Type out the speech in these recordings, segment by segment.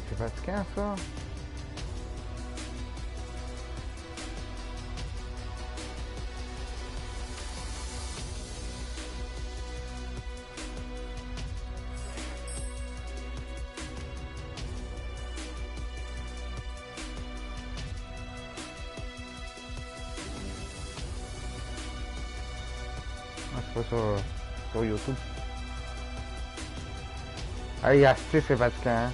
c'est fatigant ça. C'est pas sur YouTube. Hey, asti, c'est fatigant. Hein?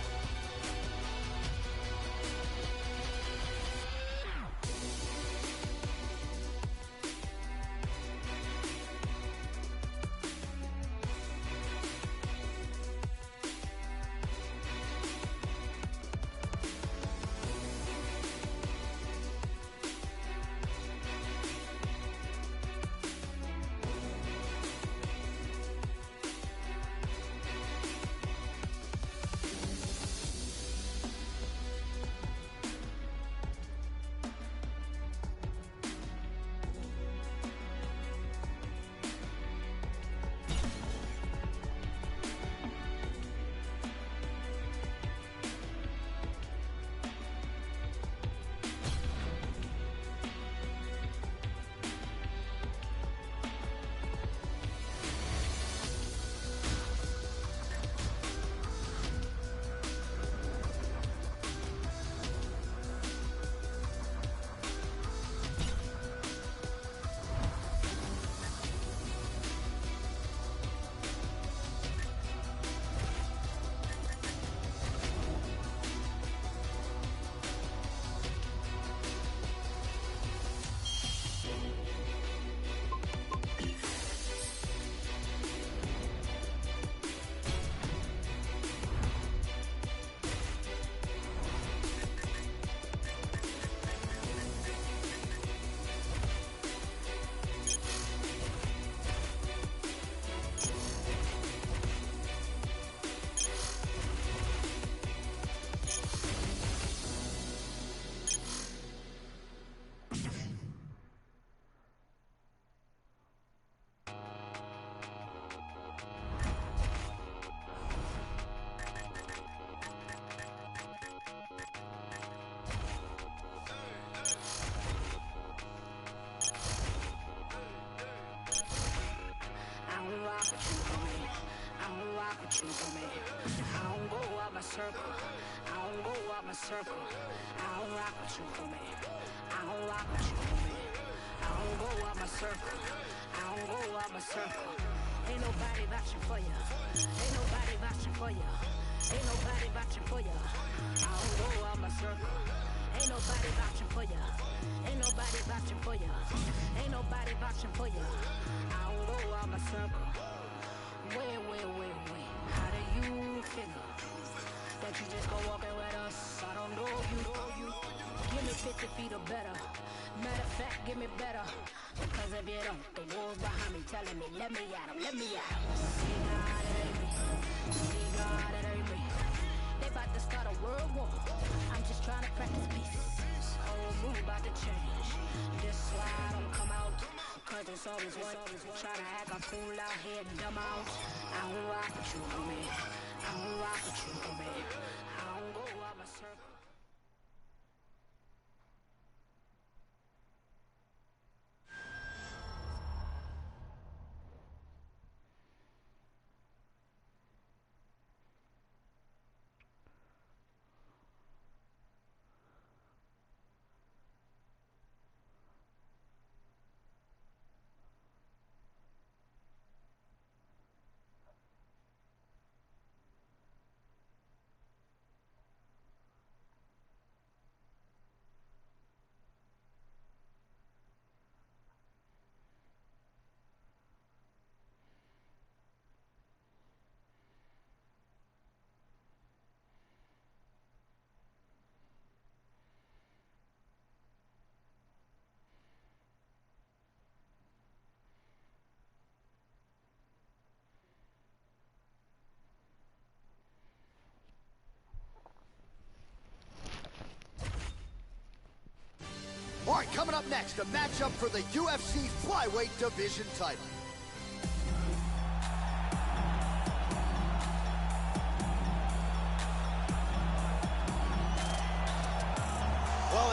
All right, coming up next, a matchup for the UFC Flyweight Division title.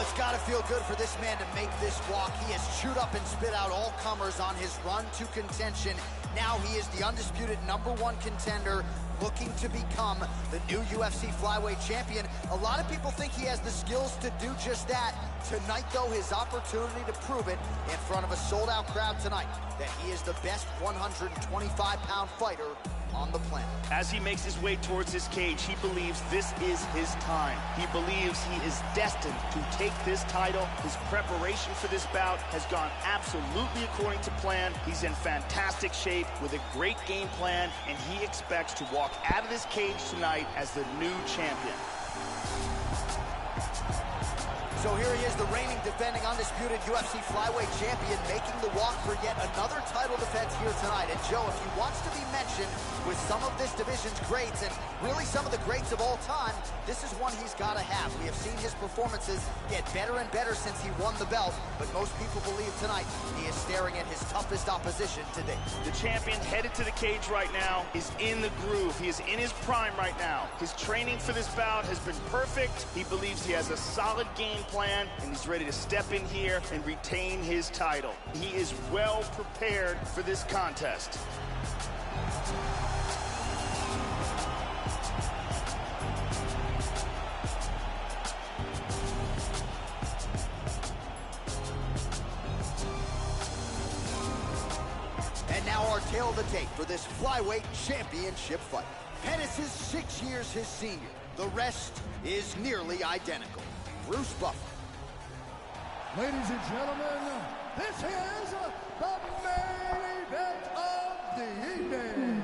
It's got to feel good for this man to make this walk. He has chewed up and spit out all comers on his run to contention. Now he is the undisputed #1 contender, looking to become the new UFC flyweight champion. A lot of people think he has the skills to do just that. Tonight, though, his opportunity to prove it in front of a sold-out crowd tonight, that he is the best 125-pound fighter on the planet. As he makes his way towards his cage, he believes this is his time. He believes he is destined to take this title. His preparation for this bout has gone absolutely according to plan. He's in fantastic shape with a great game plan, and he expects to walk out of this cage tonight as the new champion. So here he is, the reigning, defending, undisputed UFC flyweight champion, making the walk for yet another title defense here tonight. And Joe, if he wants to be mentioned with some of this division's greats, and really some of the greats of all time, this is one he's got to have. We have seen his performances get better and better since he won the belt, but most people believe tonight he is staring at his toughest opposition to date. The champion headed to the cage right now is in the groove. He is in his prime right now. His training for this bout has been perfect. He believes he has a solid game plan, and he's ready to step in here and retain his title. He is well prepared for this contest. And now our tale of the tape for this flyweight championship fight. Pettis is 6 years his senior. The rest is nearly identical. Bruce Buffer. Ladies and gentlemen, this is the main event of the evening.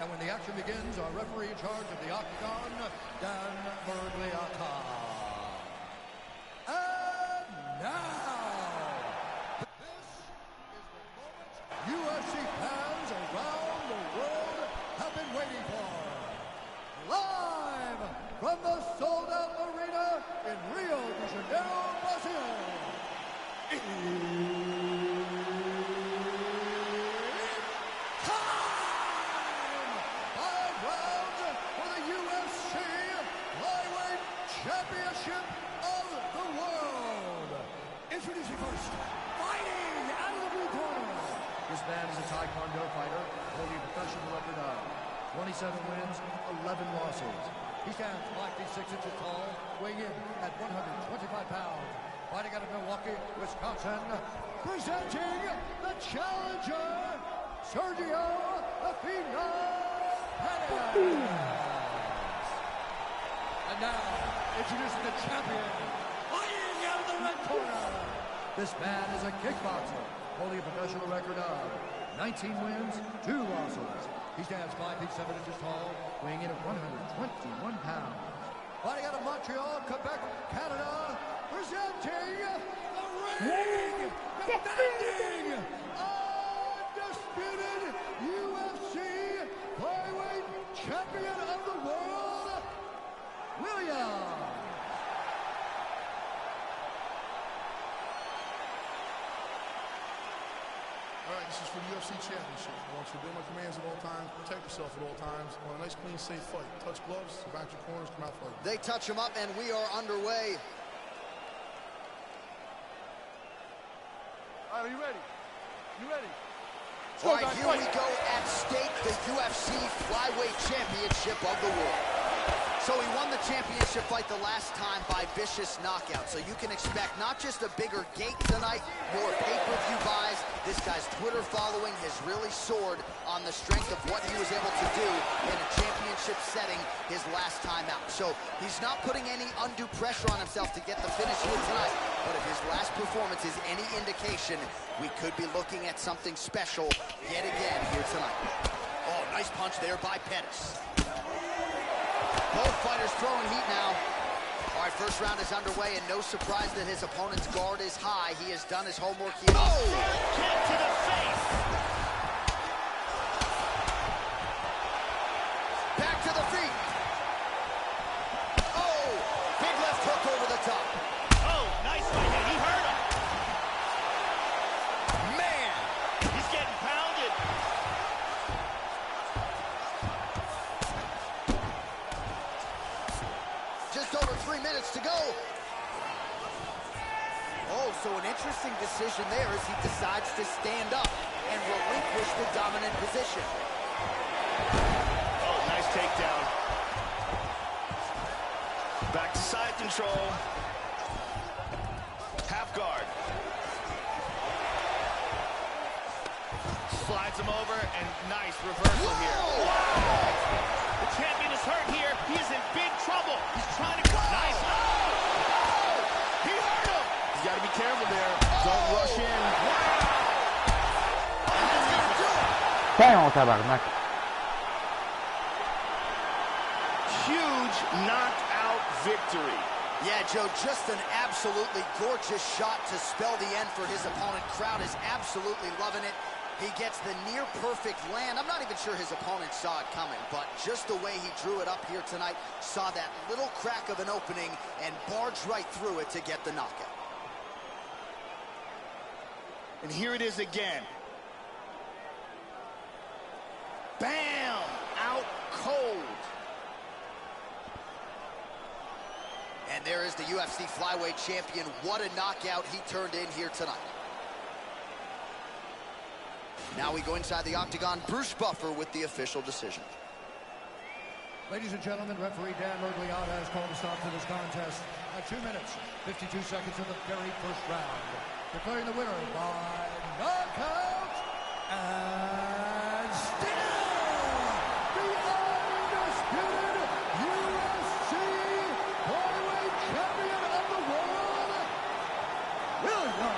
And when the action begins, our referee in charge of the Octagon, Dan Bergliata. And now, this is the moment UFC fans around the world have been waiting for. Live from the sold-out arena in Rio de Janeiro, Brazil. It's time! 5 rounds for the UFC Flyweight Championship of the world. Introducing first, fighting out of the blue corner. This man is a Taekwondo fighter, holding a professional record of 27 wins, 11 losses. He stands 5 feet 6 inches tall, weighing in at 125 pounds. Fighting out of Milwaukee, Wisconsin, presenting the challenger, Sergio "The Phenom" Pettis. And now, introducing the champion, fighting out of the red corner. This man is a kickboxer, holding a professional record of 19 wins, 2 losses. He stands 5 feet 7 inches tall, weighing in at 121 pounds. Fighting out of Montreal, Quebec, Canada, presenting the reigning, defending, undisputed UFC flyweight champion of the world, William. All right, this is for the UFC Championship. I want you to obey my commands at all times, protect yourself at all times. I want a nice, clean, safe fight. Touch gloves, back your corners, come out fighting. They touch him up, and we are underway. All right, are you ready? You ready? All right, here we go. At stake, the UFC Flyweight Championship of the world. So he won the championship fight the last time by vicious knockout. So you can expect not just a bigger gate tonight, more pay-per-view buys. This guy's Twitter following has really soared on the strength of what he was able to do in a championship setting his last time out. So he's not putting any undue pressure on himself to get the finish here tonight. But if his last performance is any indication, we could be looking at something special yet again here tonight. Oh, nice punch there by Pettis. Both fighters throwing heat now. All right, first round is underway, and no surprise that his opponent's guard is high. He has done his homework here. Oh! Kick to the face. Back to the feet. Oh! Big left hook over the top. Oh, nice right hand. He hurt him. Man! He's getting pounded. Just over 3 minutes to go. So an interesting decision there as he decides to stand up and relinquish the dominant position. Oh, nice takedown. Back to side control. Half guard. Slides him over, and nice reversal here. Wow! The champion is hurt here. He is in big trouble. He's trying to... Nice. Oh! He hurt him. You got to be careful there. Don't rush in. Damn, tabarnak. Huge knockout victory. Yeah, Joe, just an absolutely gorgeous shot to spell the end for his opponent. Crowd is absolutely loving it. He gets the near-perfect land. I'm not even sure his opponent saw it coming, but just the way he drew it up here tonight, saw that little crack of an opening and barged right through it to get the knockout. And here it is again. Bam! Out cold. And there is the UFC flyweight champion. What a knockout he turned in here tonight. Now we go inside the octagon. Bruce Buffer with the official decision. Ladies and gentlemen, referee Dan Mergliata has called a stop to this contest at 2 minutes, 52 seconds of the very first round. Declaring the winner by knockout, and still the undisputed UFC flyweight champion of the world, William.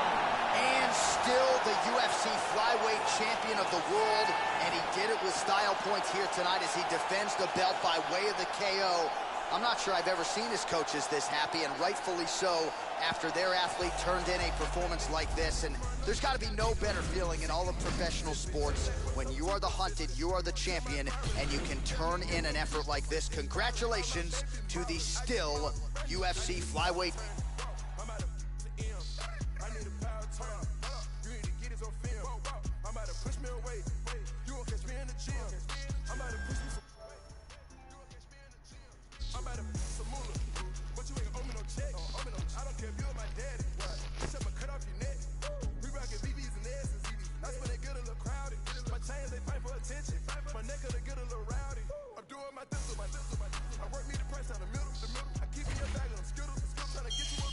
And still the UFC flyweight champion of the world, and he did it with style points here tonight as he defends the belt by way of the KO. I'm not sure I've ever seen his coaches this happy, and rightfully so, after their athlete turned in a performance like this. And there's got to be no better feeling in all of professional sports when you are the hunted, you are the champion, and you can turn in an effort like this. Congratulations to the still UFC flyweight. My neck could get a little rowdy. I'm doing my thistle. I work me the price down the middle. I keep me a bag of them skittles, trying to get you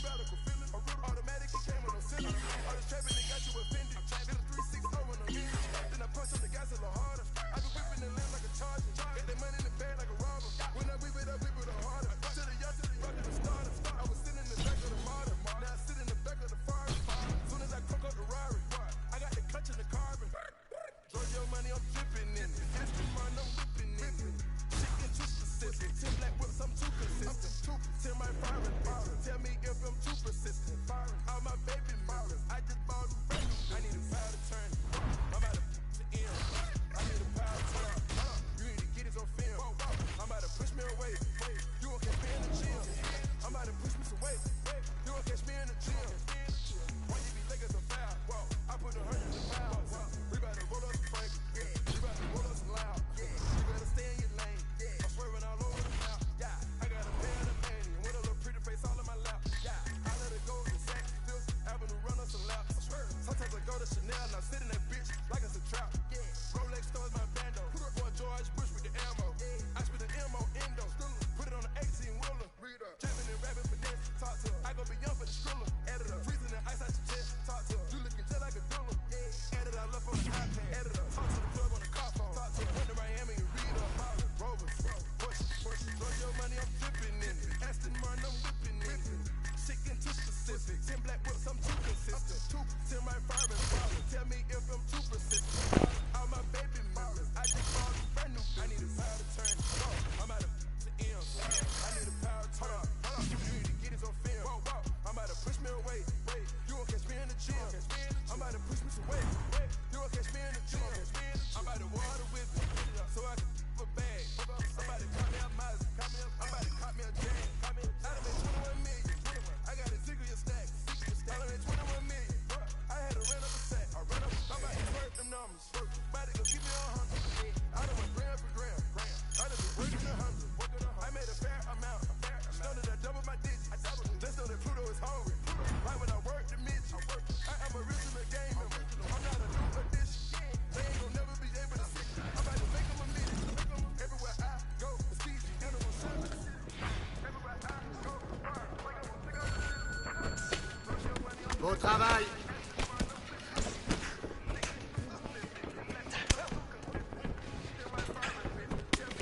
Beau travail.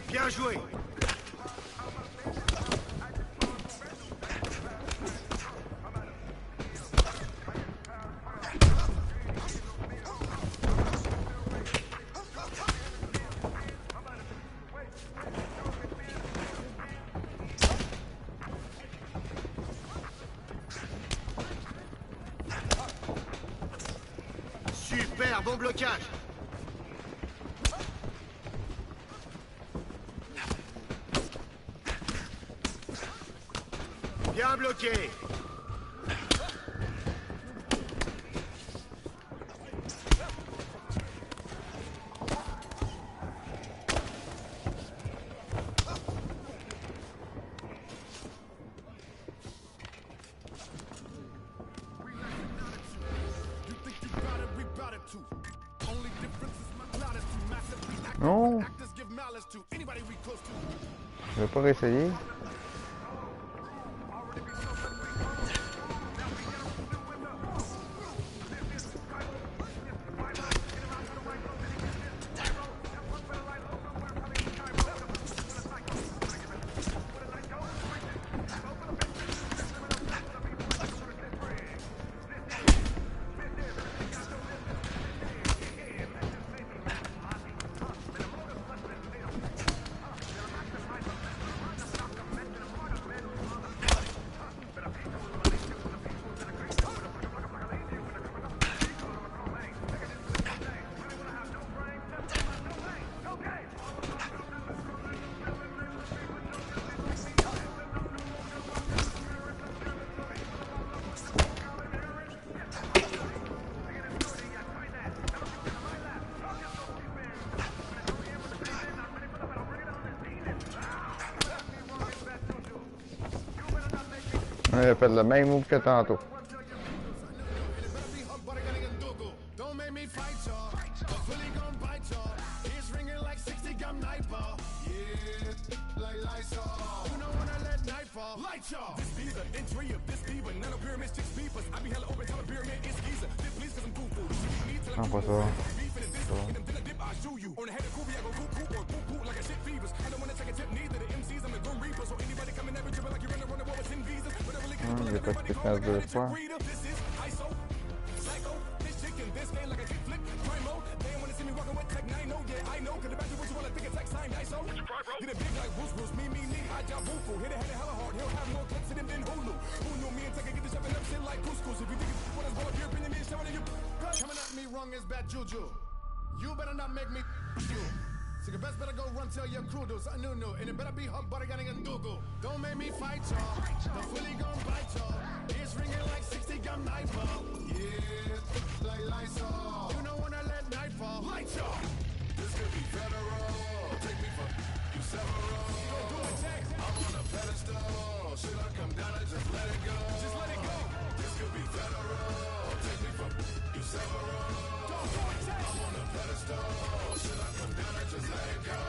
Bien joué. Super, bon blocage. Bien bloqué. Non. Je vais pas réessayer. Il a fait le même move que tantôt. Non, pas ça. Il a pas de séquence deux fois. You better not make me you. So you best better go run tell your crew do something new, and it better be hug butter getting a Google. Don't make me fight y'all. The fully gon' bite y'all. It's ringing like 60 gun nightfall. Yeah, like Lysol. You know when I let nightfall. Light y'all. This could be federal. Take me for you several. Go do it, Jack. I'm on a pedestal. Should I come down and just let it go? Just let it go. This could be federal. Take me for you several. Don't do it, Jack. I'm on a pedestal. Should I come down and just let it go?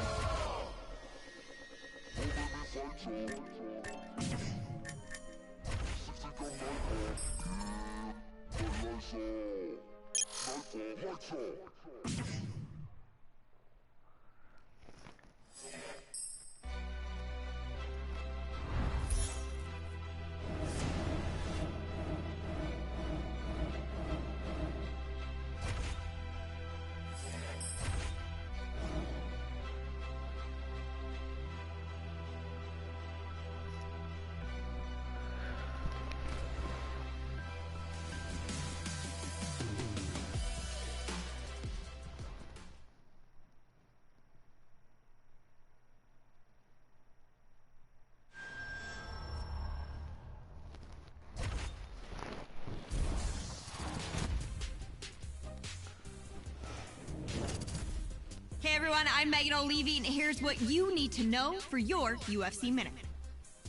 Hey everyone, I'm Megan O'Leary, and here's what you need to know for your UFC Minute.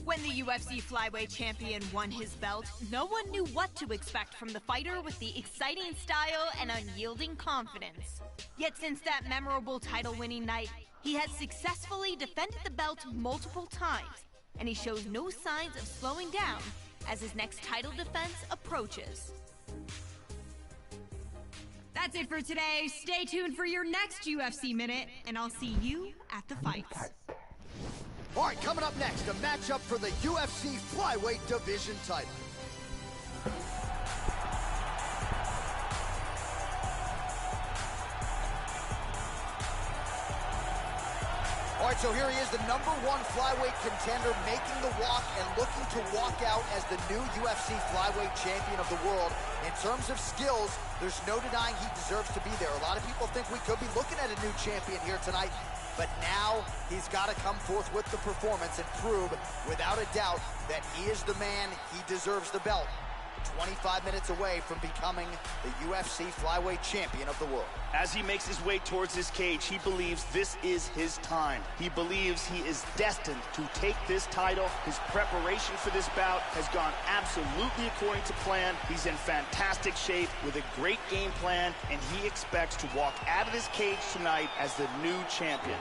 When the UFC flyweight champion won his belt, no one knew what to expect from the fighter with the exciting style and unyielding confidence. Yet since that memorable title-winning night, he has successfully defended the belt multiple times, and he shows no signs of slowing down as his next title defense approaches. That's it for today. Stay tuned for your next UFC Minute, and I'll see you at the fights. All right, coming up next, a matchup for the UFC Flyweight Division title. All right, so here he is, the #1 flyweight contender, making the walk and looking to walk out as the new UFC flyweight champion of the world. In terms of skills, there's no denying he deserves to be there. A lot of people think we could be looking at a new champion here tonight, but now he's got to come forth with the performance and prove, without a doubt, that he is the man. He deserves the belt. 25 minutes away from becoming the UFC flyweight champion of the world. As he makes his way towards his cage, he believes this is his time. He believes he is destined to take this title. His preparation for this bout has gone absolutely according to plan. He's in fantastic shape with a great game plan, and he expects to walk out of this cage tonight as the new champion.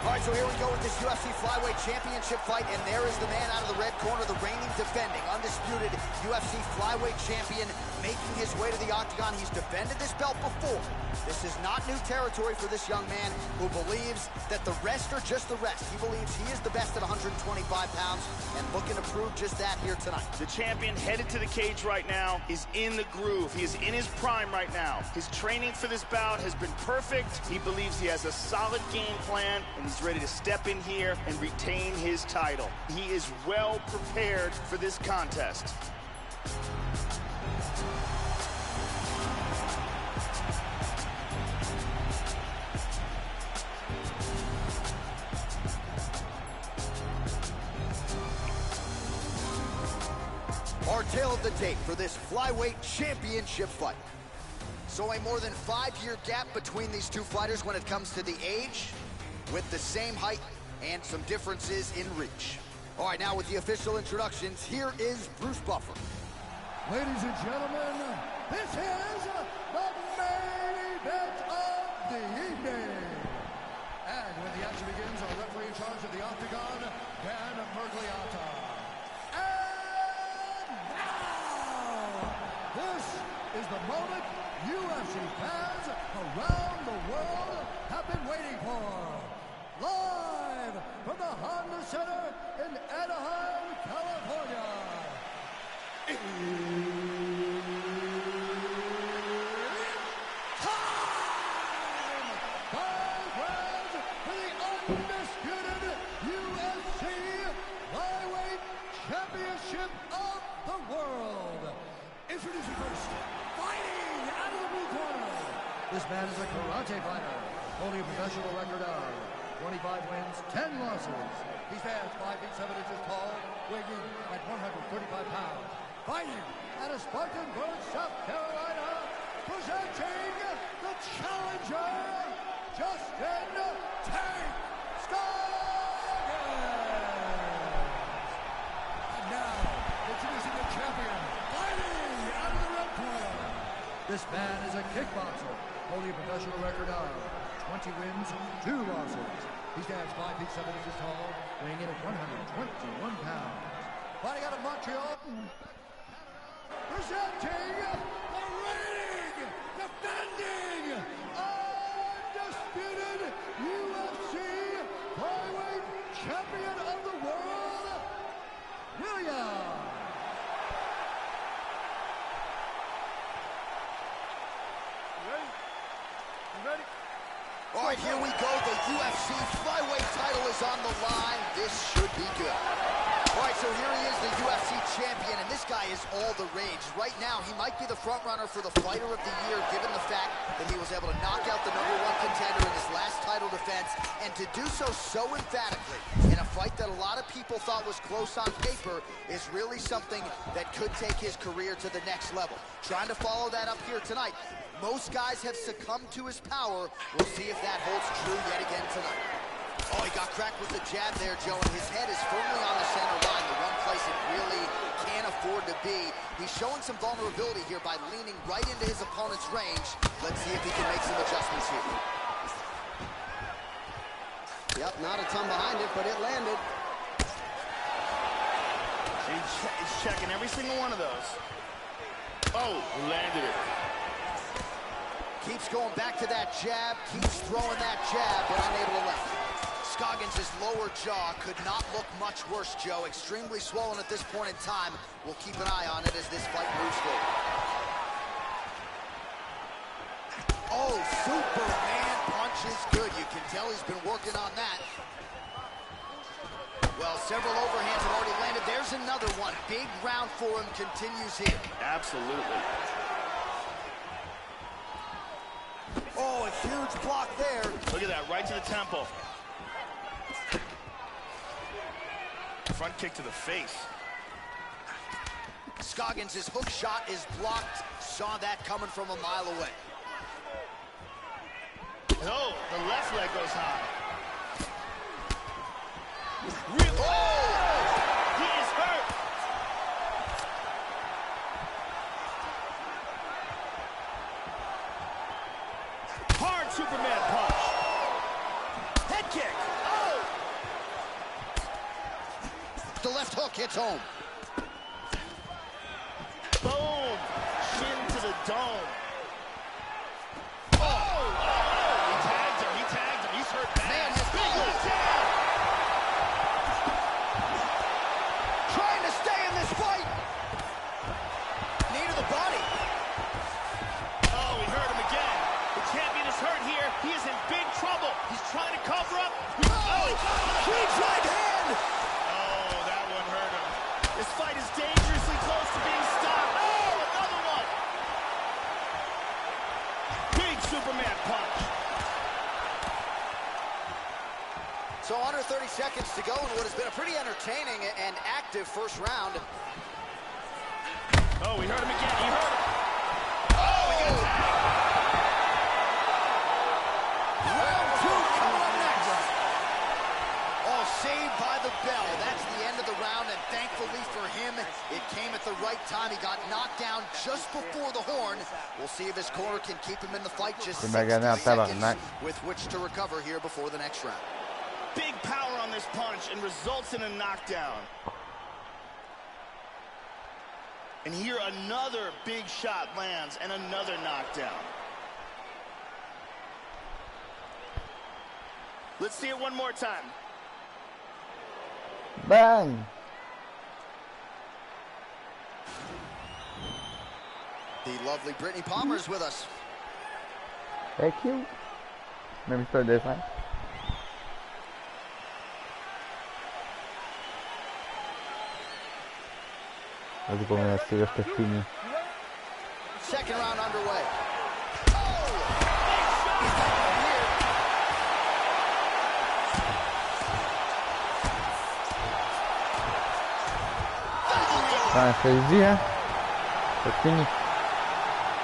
All right, so here we go with this UFC Flyweight Championship fight, and there is the man out of the red corner, the reigning, defending, undisputed UFC Flyweight Champion, making his way to the octagon. He's defended this belt before. This is not new territory for this young man who believes that the rest are just the rest. He believes he is the best at 125 pounds and looking to prove just that here tonight. The champion headed to the cage right now is in the groove. He is in his prime right now. His training for this bout has been perfect. He believes he has a solid game plan, and he's ready to step in here and retain his title. He is well prepared for this contest. Our tale of the tape for this Flyweight Championship fight. So a more than 5-year gap between these two fighters when it comes to the age, with the same height and some differences in reach. All right, now with the official introductions, here is Bruce Buffer. Ladies and gentlemen, this is the main event of the evening. And when the action begins, our referee in charge of the Octagon, Dan Mergliata. And now, this is the moment UFC fans around the world have been waiting for. Live from the Honda Center in Anaheim, California. It's time! 5 rounds for the undisputed UFC Flyweight Championship of the world. Introducing first, fighting out of the blue corner. This man is a karate fighter, holding a professional record of 25 wins, 10 losses. He stands 5 feet 7 inches tall, weighing in at 135 pounds. Fighting out of Spartanburg, South Carolina, presenting the challenger, Justin Tank Scoggins. And now, introducing the champion, fighting out of the red corner. This man is a kickboxer, holding a professional record of 20 wins, 2 losses. He stands 5 feet 7 inches tall, weighing in at 121 pounds. Fighting out of Montreal, presenting the reigning, defending, undisputed UFC Flyweight Champion of the world, William. All right, here we go. The UFC Flyweight title is on the line. This should be good. All right, so here he is, the UFC champion, and this guy is all the rage. Right now, he might be the front runner for the Fighter of the Year, given the fact that he was able to knock out the #1 contender in his last title defense, and to do so emphatically in a fight that a lot of people thought was close on paper is really something that could take his career to the next level. Trying to follow that up here tonight. Most guys have succumbed to his power. We'll see if that holds true yet again tonight. Oh, he got cracked with the jab there, Joe, and his head is firmly on the center line, the one place it really can't afford to be. He's showing some vulnerability here by leaning right into his opponent's range. Let's see if he can make some adjustments here. Yep, not a ton behind it, but it landed. He's checking every single one of those. Oh, landed it. Keeps going back to that jab, keeps throwing that jab, but unable to land. Scoggins' lower jaw could not look much worse, Joe. Extremely swollen at this point in time. We'll keep an eye on it as this fight moves forward. Oh, Superman punch is good. You can tell he's been working on that. Well, several overhands have already landed. There's another one. Big round for him continues here. Absolutely. Oh, a huge block there. Look at that, right to the temple. Front kick to the face. Scoggins' hook shot is blocked. Saw that coming from a mile away. No, the left leg goes high. Oh! He is hurt. Hard Superman punch. Head kick. Oh! The left hook hits home. Boom. Shin to the dome. He tagged him. He's hurt bad. Man, this big left hand. Trying to stay in this fight. Knee to the body. Oh, he hurt him again. The champion is hurt here. He is in big trouble. He's trying to cover up. Oh! Huge right hand! Oh, that one hurt him. This fight is dangerously close to being stopped. Oh, another one. Big Superman punch. So under 30 seconds to go in what has been a pretty entertaining and active first round. Oh, we hurt him again. He hurt him. Oh, we got tagged. Round two coming up next. Oh, saved by the bell. That's the end of the round, and thankfully for him, it came at the right time. He got knocked down just before the horn. We'll see if his corner can keep him in the fight. Just 60 seconds with which to recover here before the next round. Big power on this punch and results in a knockdown. And here another big shot lands and another knockdown. Let's see it one more time. Bang! The lovely Brittany Palmer is with us. Hey, cute. Let me start this one. Let's go and see what's the finish. Second round underway.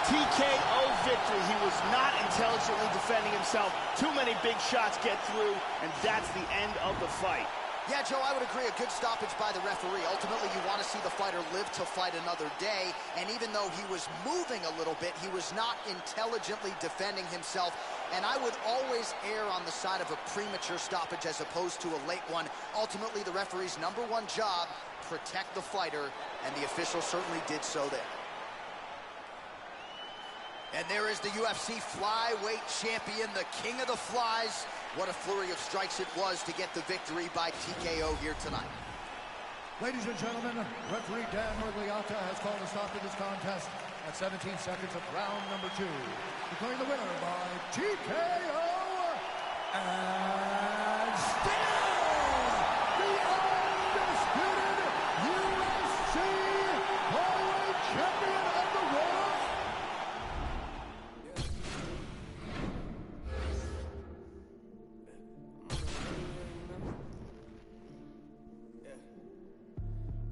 TKO victory. He was not intelligently defending himself. Too many big shots get through, and that's the end of the fight. Yeah, Joe, I would agree. A good stoppage by the referee. Ultimately, you want to see the fighter live to fight another day. And even though he was moving a little bit, he was not intelligently defending himself. And I would always err on the side of a premature stoppage as opposed to a late one. Ultimately, the referee's number one job, protect the fighter, and the official certainly did so there. And there is the UFC flyweight champion, the king of the flies. What a flurry of strikes it was to get the victory by TKO here tonight. Ladies and gentlemen, referee Dan Miragliotta has called a stop to this contest at 17 seconds of round number 2. Declaring the winner by TKO and still the undisputed UFC flyweight champion of the world.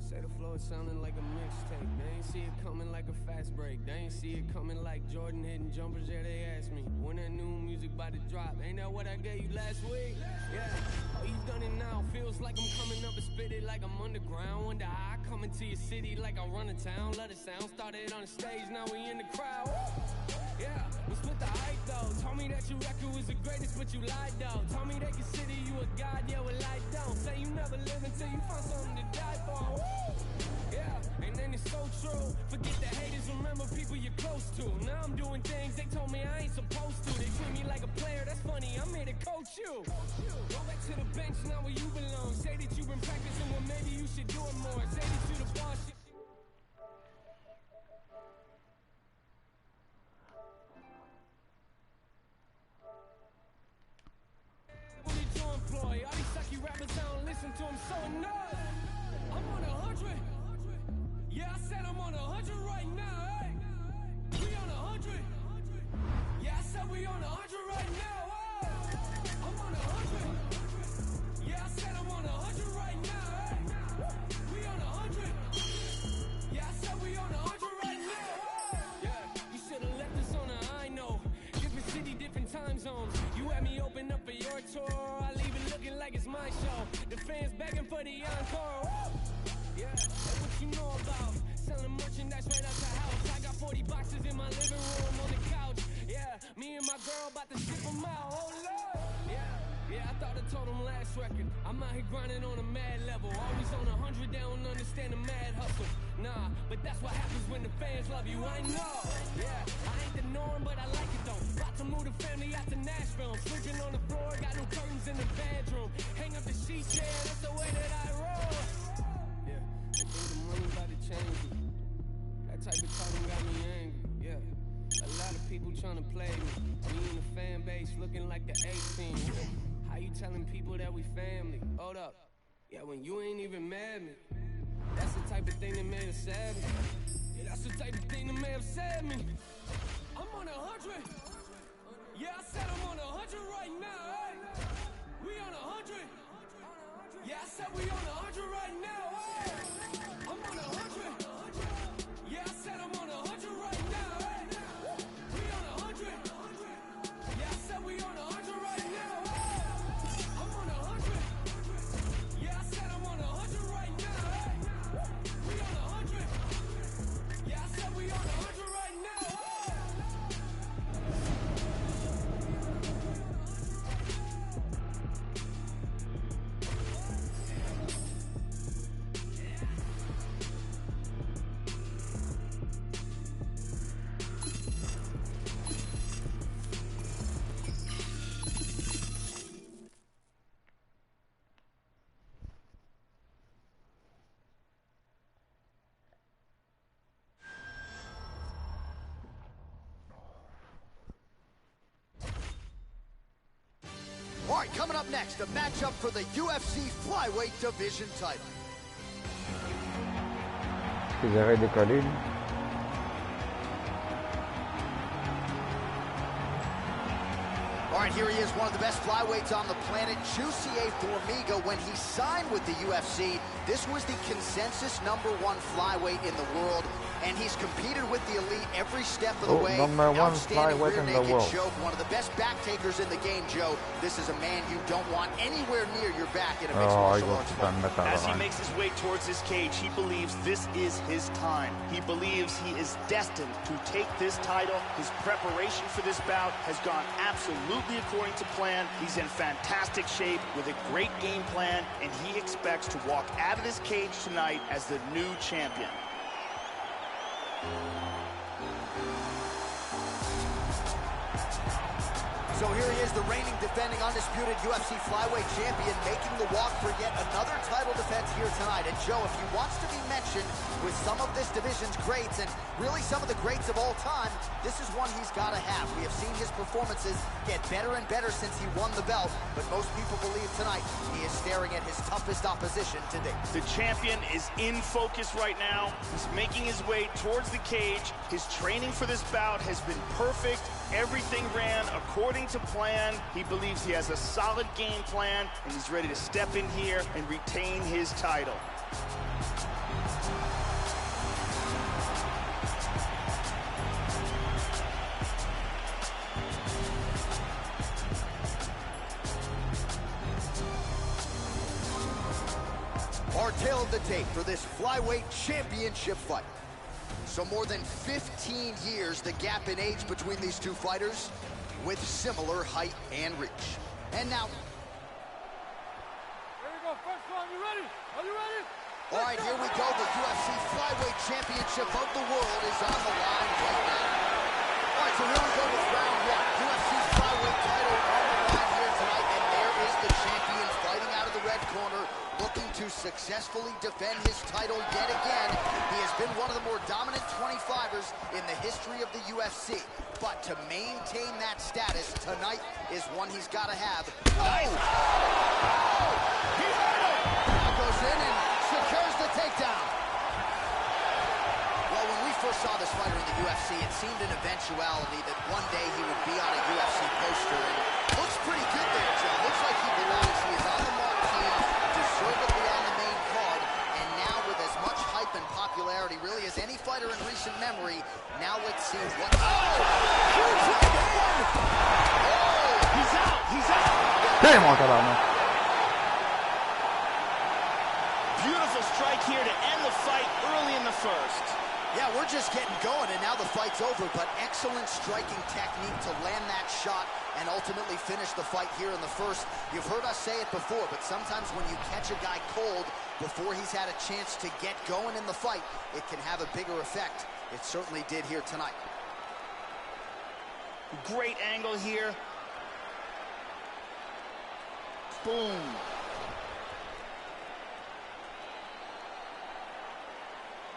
Say the flow is sounding like a mixtape. They ain't see it coming like a fast break. They ain't see it coming like Jordan hitting jumpers. Yeah, they asked me when that new music about to drop. Ain't that what I gave you last week? Yeah. Oh, you done it now. Feels like I'm coming up and spit it like I'm underground. Wonder how I come into your city like I run a town. Let it sound. Started on the stage, now we in the crowd. Yeah, we split the hype though. Told me that your record was the greatest, but you lied though. Told me they consider you a god, yeah, well I don't. Say you never live until you find something to die for. Yeah, don't you? Go back to the bench now where you belong. Say that you've been practicing, well maybe you should do it more. Say that you the boss. All these sucky rappers, I don't listen to them, so annoyed. I'm on 100. Yeah, I said I'm on 100 right now, hey. We on 100. Yeah, I said we on 100 right now, hey. I'm on 100. Yeah, I said I'm on 100 right now, hey. We on 100. Yeah, I said we on 100 right now, hey. Yeah, you should've left us on a high note. Different city, different time zones. You had me open up for your tour. I leave it looking like it's my show. The fans begging for the encore. Woo! Yeah, that's what you know about. Selling merchandise right out the house. I got 40 boxes in my living room on the couch. Yeah, me and my girl about to ship them out. Oh Lord. Yeah, I thought I told them last record. I'm out here grinding on a mad level. Always on 100, they don't understand the mad hustle. Nah, but that's what happens when the fans love you. I know. Yeah, I ain't the norm, but I like it though. About to move the family out to Nashville. I'm sleeping on the floor, got new curtains in the bedroom. Hang up the sheets, yeah, that's the way that I roll. Yeah, I think the money about to change it. That type of talking got me angry. Yeah, a lot of people trying to play me. Me and the fan base looking like the A-team. How you telling people that we family? Hold up. Yeah, when you ain't even mad me. That's the type of thing that may have sad me. Yeah, that's the type of thing that may have sad me. I'm on 100. Yeah, I said I'm on 100 right now, hey. We on 100. Yeah, I said we on 100 right now, hey. I'm on 100. Yeah, I said I'm on 100 right now, hey. We on 100. Yeah, I said we on 100 right now, hey. I'm on 100. Yeah, I said I'm on 100 right now, hey. We on 100. Yeah, I said we on 100 right now, hey. All right, coming up next, a matchup for the UFC Flyweight Division title. Ils avaient décollé, lui. All right, here he is, one of the best flyweights on the planet, Jussier Formiga. When he signed with the UFC, this was the consensus #1 flyweight in the world, and he's competed with the elite every step of the way. #1 flyweight in the world. Choke, one of the best back takers in the game, Joe. This is a man you don't want anywhere near your back in a mixed martial arts fight. As he makes his way towards his cage, he believes this is his time. He believes he is destined to take this title. His preparation for this bout has gone absolutely according to plan. He's in fantastic shape with a great game plan, and he expects to walk out of this cage tonight as the new champion. So here he is, the reigning, defending, undisputed UFC flyweight champion, making the walk for yet another title defense here tonight. And Joe, if he wants to be mentioned with some of this division's greats, and really some of the greats of all time, this is one he's got to have. We have seen his performances get better and better since he won the belt, but most people believe tonight he is staring at his toughest opposition to date. The champion is in focus right now. He's making his way towards the cage. His training for this bout has been perfect. Everything ran according to plan. He believes he has a solid game plan, and he's ready to step in here and retain his title. Our tale of the tape for this flyweight championship fight. So more than 15 years, the gap in age between these two fighters, with similar height and reach. And now... Here we go, first round, you ready? Are you ready? All right, here we go. The UFC Flyweight Championship of the world is on the line right now. All right, so here we go with round one. UFC Flyweight title on the line here tonight. And corner, looking to successfully defend his title yet again. He has been one of the more dominant 25ers in the history of the UFC. But to maintain that status, tonight is one he's got to have. Nice. Now goes in and secures the takedown. Well, when we first saw this fighter in the UFC, it seemed an eventuality that one day he would be on a UFC poster. And looks pretty good there, Joe. Looks like he belongs. He is on the marquee, deservedly on the main card. And now with as much hype and popularity, really, as any fighter in recent memory, now let's see what... He's out! He's out! Damn, on tabarnak. Beautiful strike here to end the fight early in the first. Yeah, we're just getting going, and now the fight's over, but excellent striking technique to land that shot and ultimately finish the fight here in the first. You've heard us say it before, but sometimes when you catch a guy cold before he's had a chance to get going in the fight, it can have a bigger effect. It certainly did here tonight. Great angle here. Boom.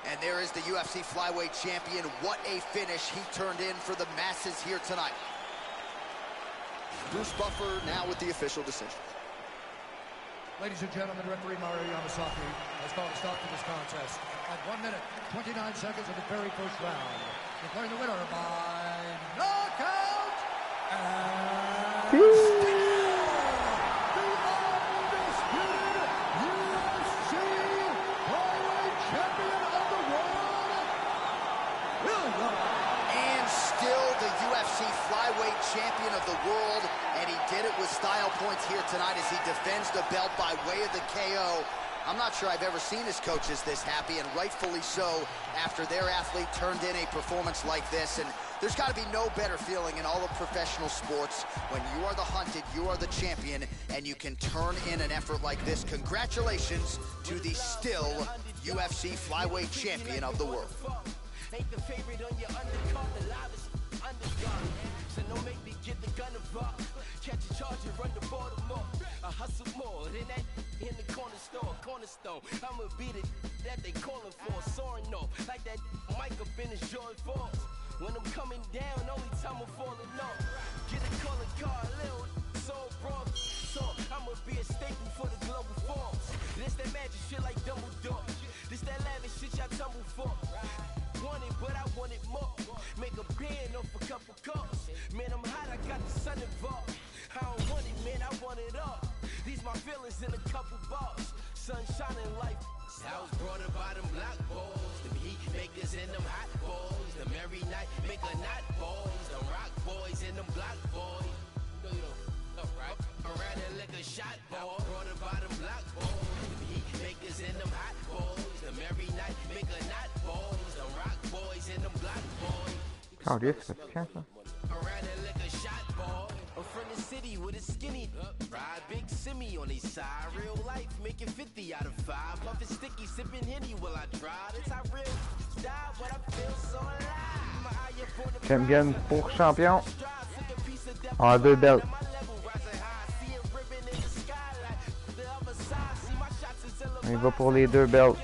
And there is the UFC flyweight champion. What a finish he turned in for the masses here tonight. Bruce Buffer now with the official decision. Ladies and gentlemen, referee Mario Yamasaki has called a stop to this contest at 1 minute, 29 seconds of the very first round. Declaring the winner by knockout and still the undisputed UFC flyweight champion of the world, William. And still the UFC flyweight champion of the world, and he did it with style points here tonight as he defends the belt by way of the KO. I'm not sure I've ever seen his coaches this happy, and rightfully so, after their athlete turned in a performance like this. And there's got to be no better feeling in all of professional sports when you are the hunted, you are the champion, and you can turn in an effort like this. Congratulations to the still UFC flyweight champion of the world. Ain't the favorite on your undercard, the loudest underdog. So no make me get the gun involved. Catch a charge and run the Baltimore. I hustle more than that in the cornerstone. I'ma beat it that they calling for. Soaring off like that mic up in his George Falls. When I'm coming down, only time I'm falling off. Get a color car, little soul broad. So I'ma be a staple for the global forms. This that magic shit like Dumbledore. This that lavish shit y'all tumble for. Want it, but I want it more. Make a band off a couple cars. Man, I'm hot, I got the sun involved. I don't want it, man, I want it all. These my feelings in a couple bars. Sun shining like I was brought up by them block balls. The heat makers and them hot boys. The merry night make a knot boys. The rock boys and them block boys. No, you don't know, right? Around there like a shot ball. Brought up by them block balls. The heat makers and them hot boys. The merry night make a knot boys. The rock boys and them block boys. Oh, this is cancel. Around there like a shot ball. I'm from the city with a skinny ride big simi on his side. Real life making 50 out of 5. Puffin' sticky, sipping Henny while I drive. It's how real die, but I feel so alive. Champion pour champion. En 2 belts. Il va pour les 2 belts.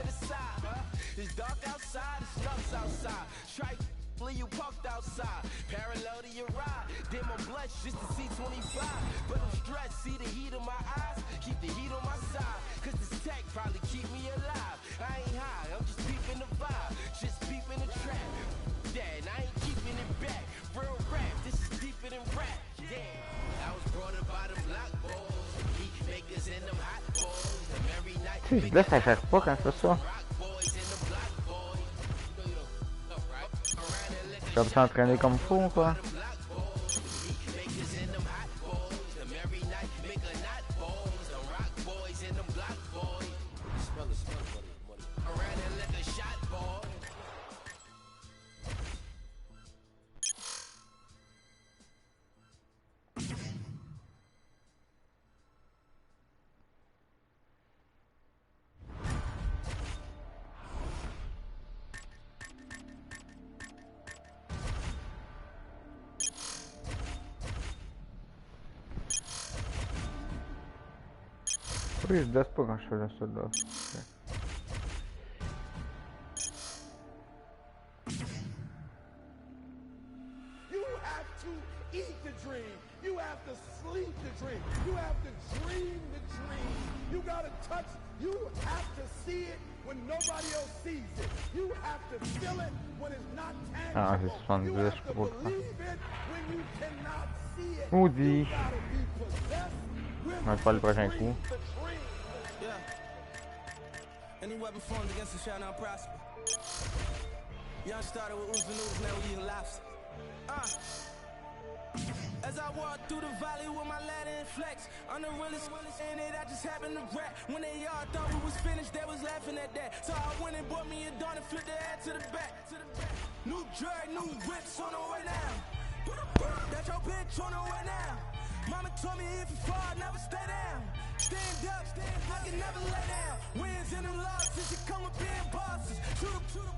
You parked outside, parallel to your ride. Damn, I'm blessed just to see 25. But I'm stressed, see the heat in my eyes. Keep the heat on my side, cause this tech probably keep me alive. I ain't high, I'm just peeping the vibe. Just peeping the trap. Yeah, and I ain't keeping it back. Real rap, this is deeper than rap. Yeah, I was brought up by them block balls. The heat makers and them hot balls. The merry night. Si je blesse, ça cherche pas quand je fais ça. Je vais s'entraîner comme fou, quoi. Fiz 10 pra cachorro essa dó. You have to eat the dream. You have to sleep the dream. You have to dream the dream. You gotta touch. You have to see it when nobody else sees it. You have to feel it when it's not tangible. You have to believe it when you cannot see it. You gotta be possessed with Mas fale pra gente. Yeah. Any weapon formed against us shall not prosper. Young started with oozing noodles, now we eating lobster. As I walk through the valley with my ladder and flex, I'm the realest in it, I just happened to rap. When they all thought we was finished, they was laughing at that. So I went and bought me a dawn and flipped the head to the back. New drag, new whips on the way now. That's your bitch on the way now. Mama told me if you fall, never stay down. Stand up, I can never lay down. Wins and them losses, you come with being bosses. Shoot him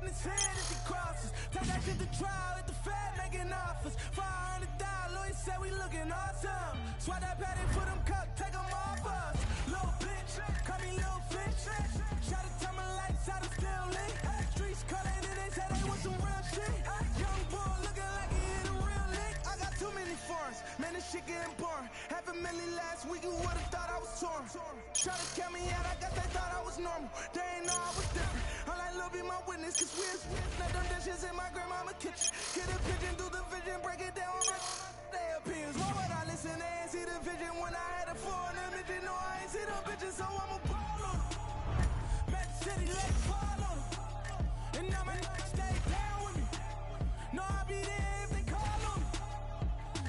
in his head if he crosses. Take that shit to trial at the Fed making offers. $500, lawyers say we looking awesome. Swat that patty for them cups, take them off us. Little bitch, call me little bitch. Shot to turn my lights out, I'm still lit. Streets calling and they say they want some real shit. Young boy looking like he hit a real lick. I got too many foreigns, man, this shit getting boring. $500,000 last week, you would've thought I was torn. Try to count me out, I guess they thought I was normal. They ain't know I was different. I like Lil' be my witness, cause we is let them dishes in my grandmama kitchen. Get a pigeon through the vision, break it down on their opinions. Why would I listen? They ain't see the vision when I had a foreign image. You know I ain't see them bitches, so I'ma ball on them. Met City, let's fall on them. And now my niggas stay down with me. No, I'll be there if they call on me.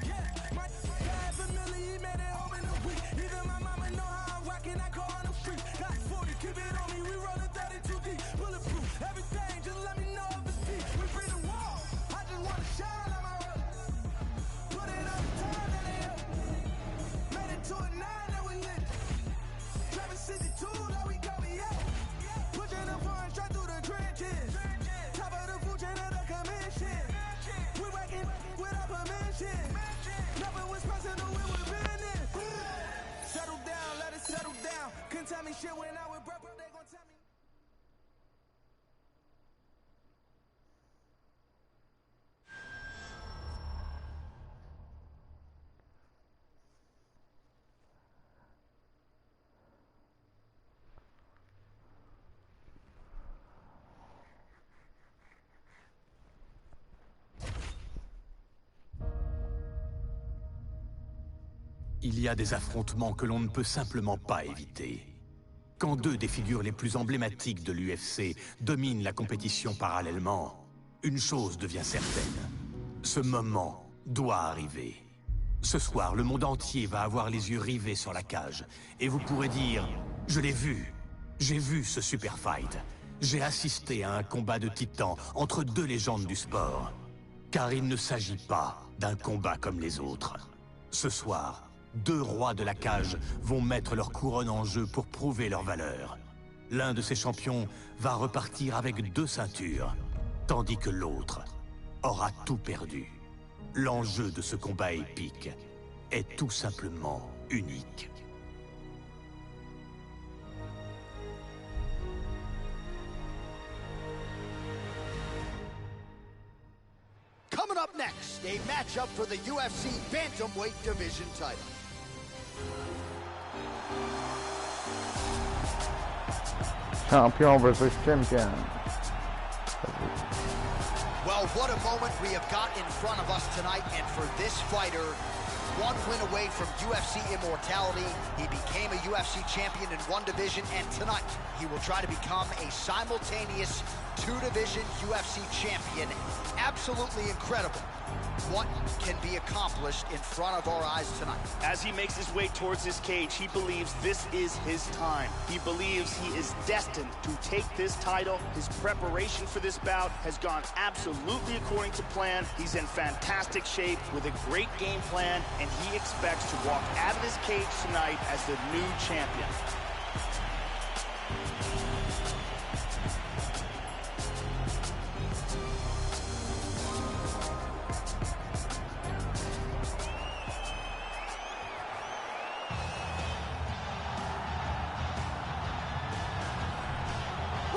Yeah, my $500,000, he made it home in a week. Even my mama know how I'm rocking, I call on them street. Got 40, keep it on me, we rollin' 32 deep. Bulletproof, everything, just let me know if it's deep. We bring the wall, I just wanna shine on my road. Put it on the time that they up. Made it to a 9 that we lit. Travis 62 that we go, we out. Pushing the foreign straight through the trenches. Top of the food chain of the commission. We working without permission. Nothing was personal, it was business. Settle down, let it settle down. Couldn't tell me shit when I was broke, they gon' tell me. Il y a des affrontements que l'on ne peut simplement pas éviter. Quand deux des figures les plus emblématiques de l'UFC dominent la compétition parallèlement, une chose devient certaine. Ce moment doit arriver. Ce soir, le monde entier va avoir les yeux rivés sur la cage. Et vous pourrez dire, je l'ai vu. J'ai vu ce super fight. J'ai assisté à un combat de titans entre deux légendes du sport. Car il ne s'agit pas d'un combat comme les autres. Ce soir, deux rois de la cage vont mettre leur couronne en jeu pour prouver leur valeur. L'un de ces champions va repartir avec 2 ceintures, tandis que l'autre aura tout perdu. L'enjeu de ce combat épique est tout simplement unique. Coming up next, a matchup for the UFC Bantamweight Division title. Champion versus champion. Well, what a moment we have got in front of us tonight, and for this fighter, one win away from UFC immortality. He became a UFC champion in one division, and tonight he will try to become a simultaneous 2-division UFC champion. Absolutely incredible what can be accomplished in front of our eyes tonight. As he makes his way towards his cage, he believes this is his time. He believes he is destined to take this title. His preparation for this bout has gone absolutely according to plan. He's in fantastic shape with a great game plan, and he expects to walk out of this cage tonight as the new champion.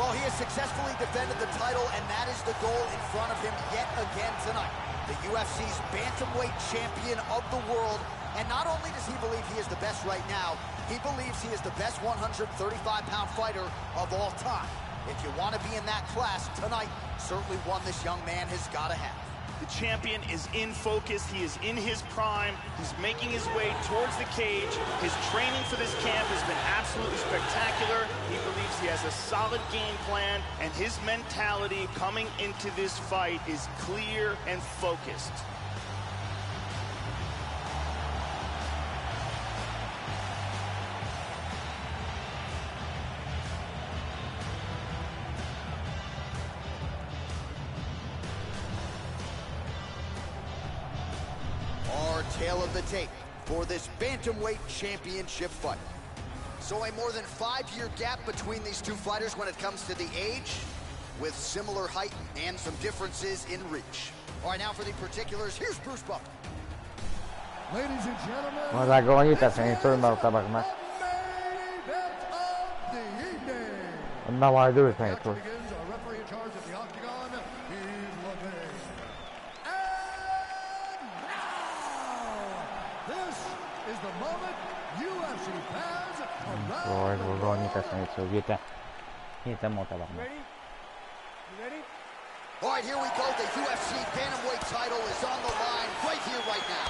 Well, he has successfully defended the title, and that is the goal in front of him yet again tonight. The UFC's bantamweight champion of the world. And not only does he believe he is the best right now, he believes he is the best 135-pound fighter of all time. If you want to be in that class tonight, certainly one this young man has got to have. The champion is in focus. He is in his prime. He's making his way towards the cage. His training for this camp has been absolutely spectacular. He believes he has a solid game plan, and his mentality coming into this fight is clear and focused. Tale of the tape for this bantamweight championship fight. So a more than 5-year gap between these two fighters when it comes to the age, with similar height and some differences in reach. All right, now for the particulars, here's Bruce Buffer. Ladies and gentlemen, On a gagné ta ceinture dans le tabarnak. On en avoir deux ceintures. Ouais, je vais gagner ta ceinture. Il était mon tabarnak. All right, here we go. The UFC bantamweight title is on the line right here, right now.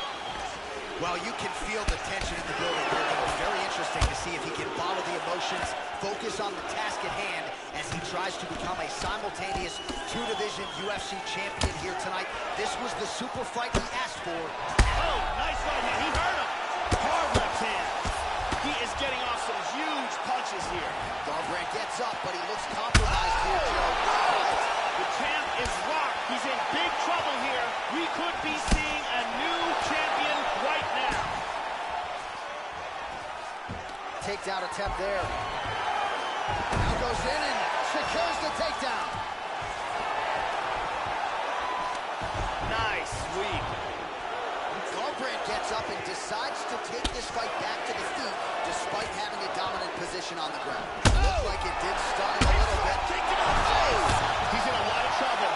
Well, you can feel the tension in the building here. It's very interesting to see if he can bottle the emotions, focus on the task at hand as he tries to become a simultaneous two-division UFC champion here tonight. This was the super fight he asked for. Oh, nice right hand. He hurt him. Hard left hand. He is getting off some huge punches here. Garbrandt gets up, but he looks compromised here, Joe. The champ is rocked. He's in big trouble here. We could be seeing a new champion right now. Takedown attempt there. Now goes in and secures the takedown. Nice sweep. Garbrandt gets up and decides to take this fight back to the feet despite having a dominant position on the ground. Looked like it did stun him a little bit. He's in a lot of trouble.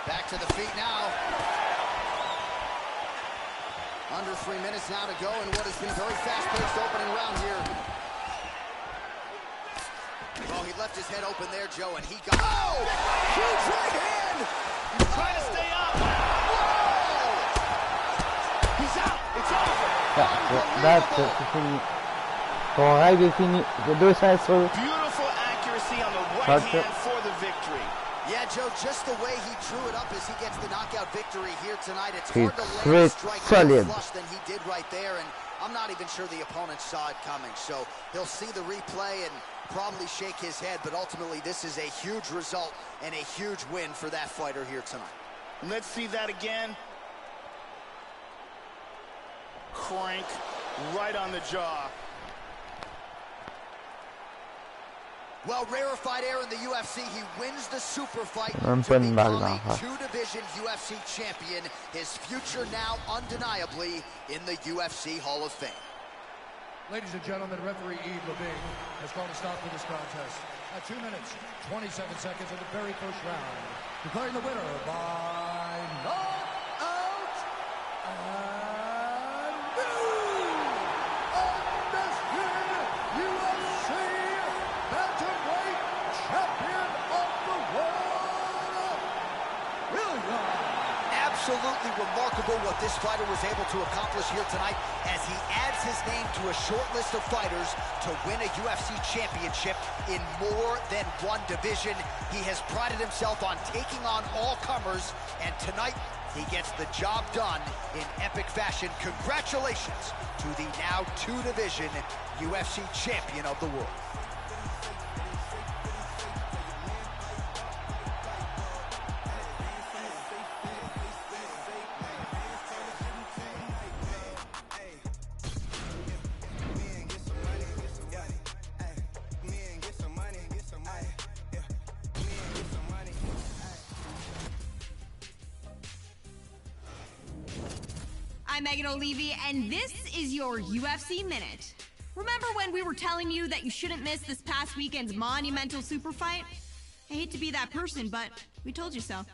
Back to the feet now. Under 3 minutes now to go in what has been a very fast-paced opening round here. Oh, he left his head open there, Joe, and he got... Oh! Huge right hand! He's trying to stay up. Whoa! He's out! It's over! C'est fini. Ton rêve est fini. J'ai deux ceintures. Beautiful accuracy on the right hand for the victory. Yeah, Joe, just the way he drew it up as he gets the knockout victory here tonight, it's hard to land a strike more flush than he did right there, and I'm not even sure the opponent saw it coming, so he'll see the replay and probably shake his head, but ultimately this is a huge result and a huge win for that fighter here tonight. Let's see that again. Crank right on the jaw. Well, rarefied air in the UFC, he wins the super fight to Un peu de mal become d'en a face. two-division UFC champion. His future now undeniably in the UFC Hall of Fame. Ladies and gentlemen, referee Yves Lavigne has called a stop to this contest at 2 minutes, 27 seconds of the very first round. Declaring the winner by knockout and new undisputed UFC bantamweight champion of the world, William. Absolutely remarkable what this fighter was able to accomplish here tonight as he adds his name to a short list of fighters to win a UFC championship in more than one division. He has prided himself on taking on all comers, and tonight he gets the job done in epic fashion. Congratulations to the now two-division UFC champion of the world. I'm Megan O'Leary, and this is your UFC Minute. Remember when we were telling you that you shouldn't miss this past weekend's monumental super fight? I hate to be that person, but we told you so.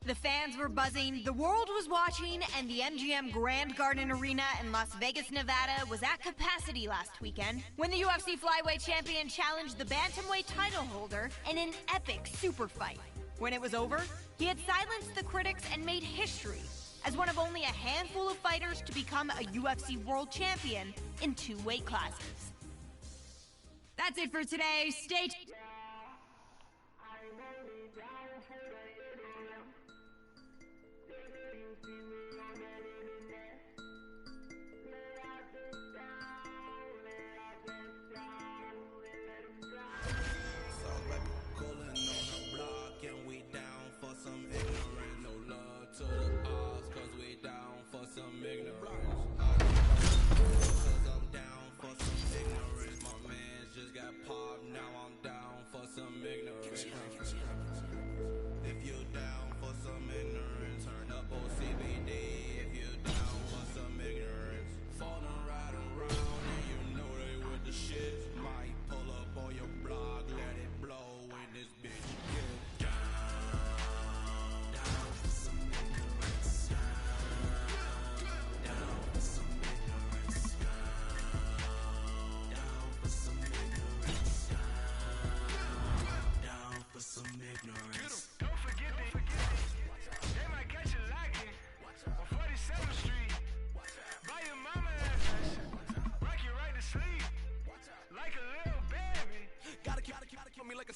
The fans were buzzing, the world was watching, and the MGM Grand Garden Arena in Las Vegas, Nevada was at capacity last weekend when the UFC flyweight champion challenged the bantamweight title holder in an epic super fight. When it was over, he had silenced the critics and made history as one of only a handful of fighters to become a UFC world champion in 2 weight classes. That's it for today. Stay tuned.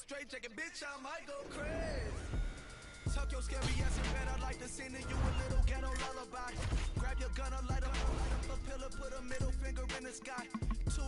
Straight jacket, bitch, I might go crazy. Tuck your scary ass in bed, I'd like to sing to you a little ghetto lullaby. Grab your gun, light up a pillar, put a middle finger in the sky. Two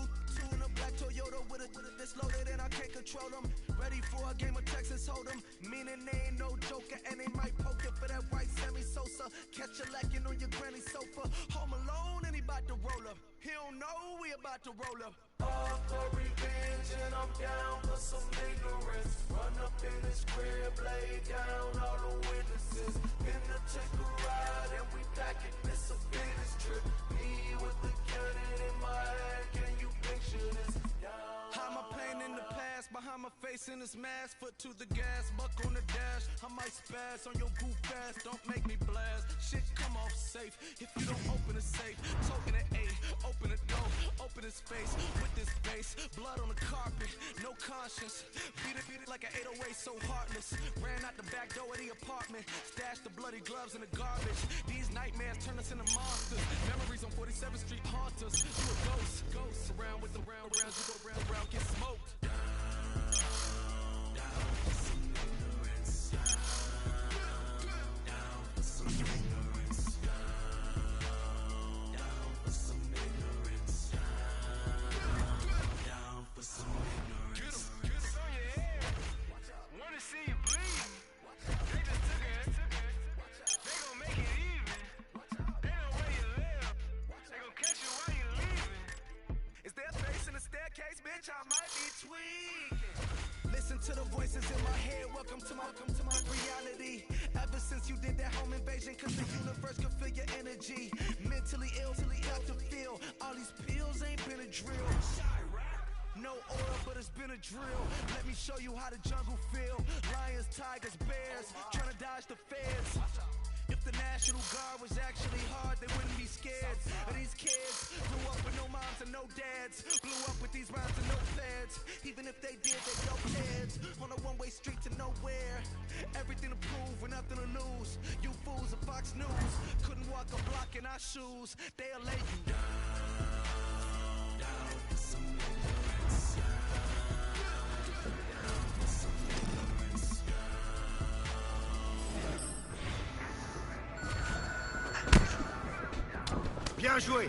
in a black Toyota with a this loaded and I can't control them. Ready for a game of Texas Hold'em, meaning they ain't no joker and they might poke you for that white Sammy Sosa. Catch you lacking on your granny sofa. Home alone and he about to roll up. He don't know we about to roll up. All for revenge and I'm down for some ignorance. Run up in this crib, lay down all the witnesses. Finna take a ride and we packing this a business trip. Me with the cannon in my hand, can you picture this? Hide my pain in the past, behind my face in this mask. Foot to the gas, buck on the dash. I might spaz on your goof ass, don't make me blast. Shit come off safe, if you don't open the safe. Token at 8, open the door, open his face. With this bass, blood on the carpet, no conscience. Beat it like an 808, so heartless. Ran out the back door of the apartment, stashed the bloody gloves in the garbage. These nightmares turn us into monsters. Memories on 47th Street haunt us. You a ghost, around with the round, you go round, get smoked. I might be tweaking. Listen to the voices in my head. Welcome to my reality. Ever since you did that home invasion, cause the universe could feel your energy. Mentally ill till he helped to feel. All these pills ain't been a drill. No order, but it's been a drill. Let me show you how the jungle feel. Lions, tigers, bears, trying to dodge the feds. If the National Guard was actually hard, they wouldn't be scared of these kids. Grew up with no moms and no dads. Blew up with these rhymes and no feds. Even if they did, they no kids. On a one-way street to nowhere. Everything to prove with nothing to lose. You fools of Fox News couldn't walk a block in our shoes. They'll lay you down. Bien joué.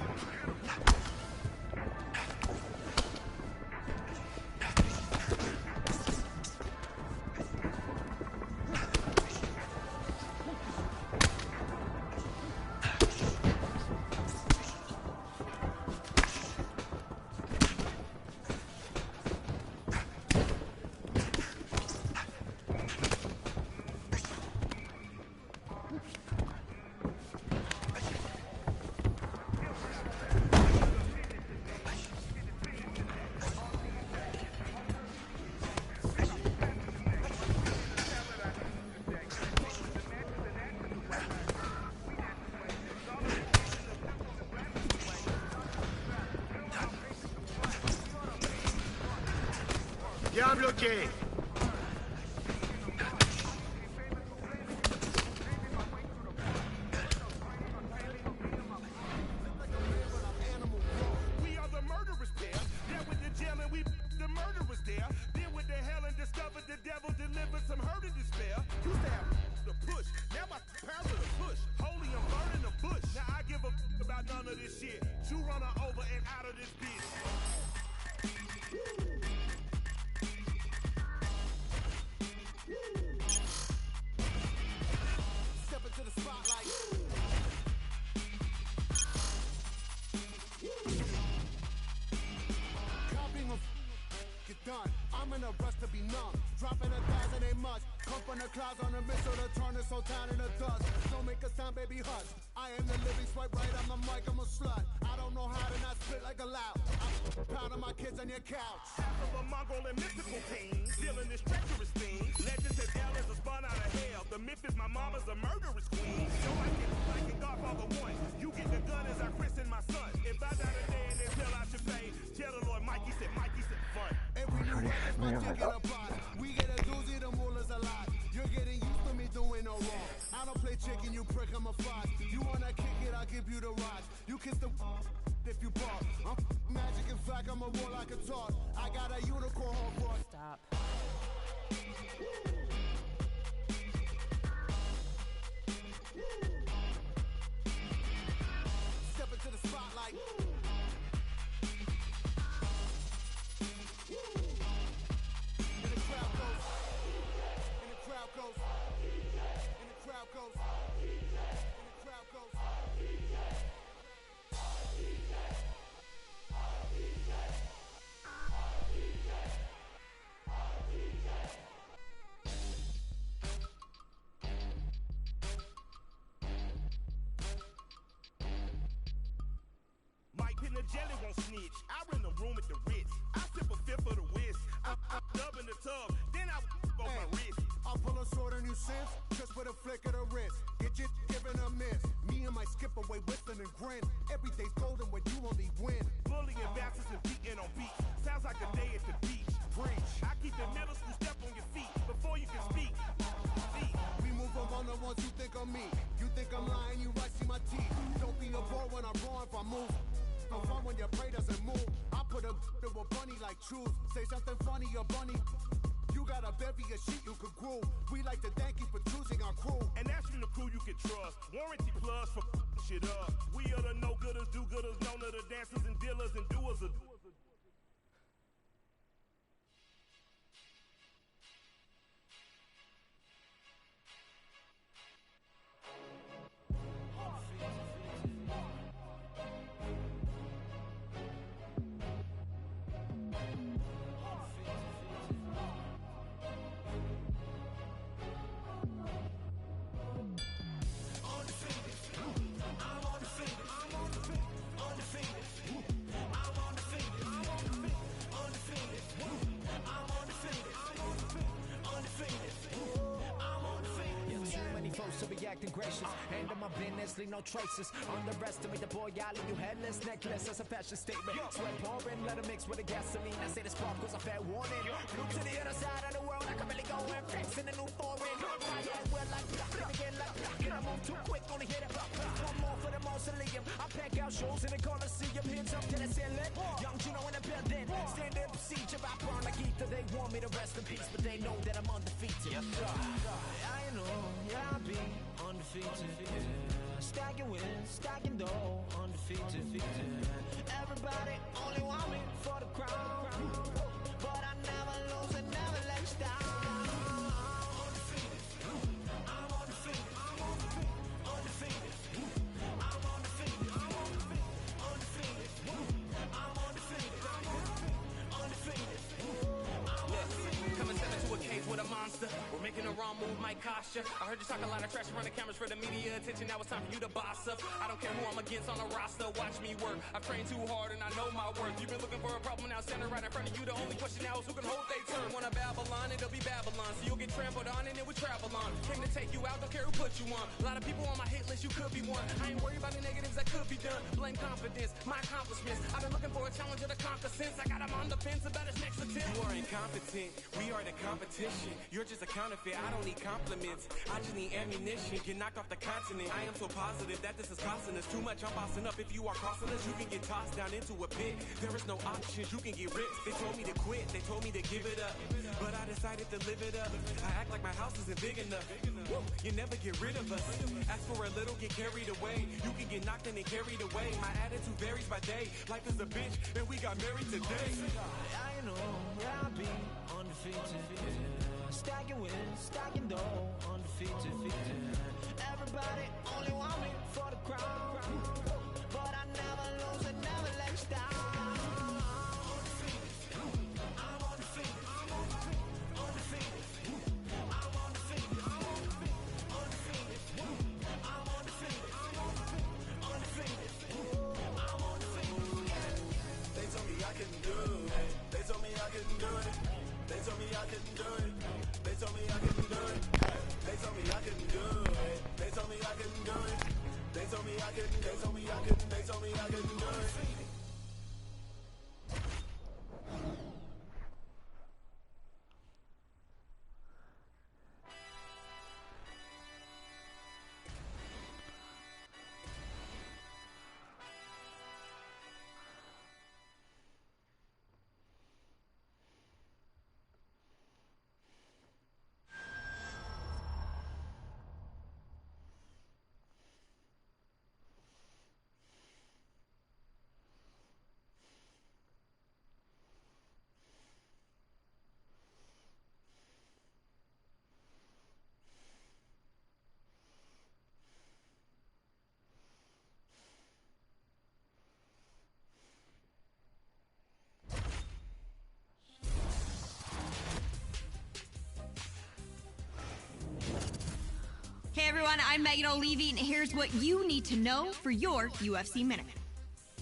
Point bloqué. We are the murderers there. There with the jail and we the murderers there. Then with the hell and discovered the devil delivered some hurt and despair. Used to have the push. Now my power to the push. Holy, I'm burning the bush. Now I give a about none of this shit. You run her over and out of this bitch. Step into the spotlight. Copying a get done. I'm in a rush to be numb. Dropping 1,000 ain't much. Come from the clouds on a missile to turn this whole town into dust. Don't make a sound, baby, hush. I am the living swipe right on the mic, I'm a slut. I don't know how to not spit like a loud. I'm pounding my kids on your couch. Half of a Mongol and mystical team, dealing this treacherous thing. Legend says hell is a spun out of hell. The myth is my mama's a murderous queen. So like in Godfather 1, you get the gun as I christen my son. If I die today and there's hell I should pay, tell the Lord Mikey said fun. Every new record, my ticket a pot. We get a doozy, the mullah's a lot. You're getting used to me doing no wrong. I don't play chicken, you prick, I'm a fox. You wanna kick it, I'll give you the rocks. You kiss the if you bark. I'm magic, in fact, I'm a war like a talk. I got a unicorn horn. Stop. Step into the spotlight. And the crowd goes. And the crowd goes. And the crowd goes. And the crowd goes. Mike in the jelly won't snitch. I rent a room at the Ritz. I sip a fifth of the whiz. I'm dub in the tub. Then I on my wrist. I'll pull a sword on you since, just with a flick of the wrist. Get you giving a miss. Me and my skip away whistling and grin. Every day's golden when you only win. Bullying bastards and beating on beats. Sounds like a day at the beach. Preach. I keep the middle school step on your feet before you can speak. We move among the ones who think of me. You think I'm lying, you right, see my teeth. Don't be a bore when I'm wrong if I move. No fun when your prey doesn't move. I put a bunny like truth. Say something funny, a bunny. You got a bevy of shit you could groove. We like to thank you for choosing our crew. And that's from the crew you can trust. Warranty plus for shit up. We are the no-gooders, do-gooders, known of the dancers and dealers and doers of... To be acting gracious, handle my business, leave no traces. Underestimate the boy, I leave you headless, necklace as a fashion statement. Sweat pouring, let it mix with the gasoline. I say the spark was a fair warning. Flew to the other side of the world, I can really go and fix in a new foreign. Fire at will like block, again like block. And I move too quick, only hit it block. One more for the mausoleum. I pack out shows in the Coliseum. Hands up to the ceiling. Young Juno in the building. Stand in procedure, I burn like ether. They want me to rest in peace, but they know that I'm undefeated. Yes, sir. I know, yeah, I'll be undefeated, yeah. Stacking wins, stacking dough, undefeated, yeah. Everybody only want me for the crown, but I never lose and never let you down. I'm undefeated, I'm undefeated, I'm undefeated, I'm undefeated, I'm undefeated, I'm undefeated, I'm undefeated. Coming step into a cage with a monster. We're making a wrong move, might cost ya. I heard you talk a lot of trash around the cameras for the media attention. Now it's time for you to boss up. I don't care who I'm against on the roster. Watch me work. I've trained too hard and I know my worth. You've been looking for a problem, now center right in front of you. The only question now is who can hold they turn. Wanna Babylon, it'll be Babylon. So you'll get trampled on and it will travel on. Came to take you out, don't care who put you on. A lot of people on my hit list, you could be one. I ain't worried about the negatives that could be done. Blame confidence. confidence, my accomplishments. I've been looking for a challenger to conquer since I got him on the fence about his next attempt. You are incompetent, we are the competition. You're just a counterfeit, I don't need compliments. I just need ammunition, get knocked off the continent. I am so positive that this is costing us too much. I'm bossing up. If you are crossing us, you can get tossed down into a pit. There is no options, you can get ripped. They told me to quit, they told me to give it up, but I decided to live it up. I act like my house isn't big enough. Woo, you never get rid of us. Ask for a little, get carried away. You can get knocked in and carried away. My attitude varies by day. Life is a bitch, and we got married today. I know where I'll be, undefeated. Stacking wins, stacking dough, undefeated. Everybody only want me for the crown, but I never lose and never let you down. Hey everyone, I'm Megan O'Leary, and here's what you need to know for your UFC Minute.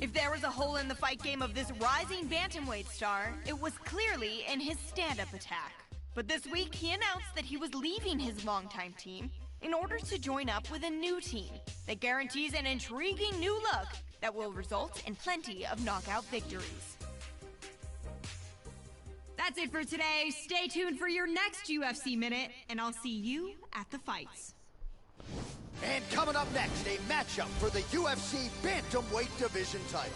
If there was a hole in the fight game of this rising bantamweight star, it was clearly in his stand-up attack. But this week, he announced that he was leaving his longtime team in order to join up with a new team that guarantees an intriguing new look that will result in plenty of knockout victories. That's it for today. Stay tuned for your next UFC Minute, and I'll see you at the fights. And coming up next, a matchup for the UFC Bantamweight Division title.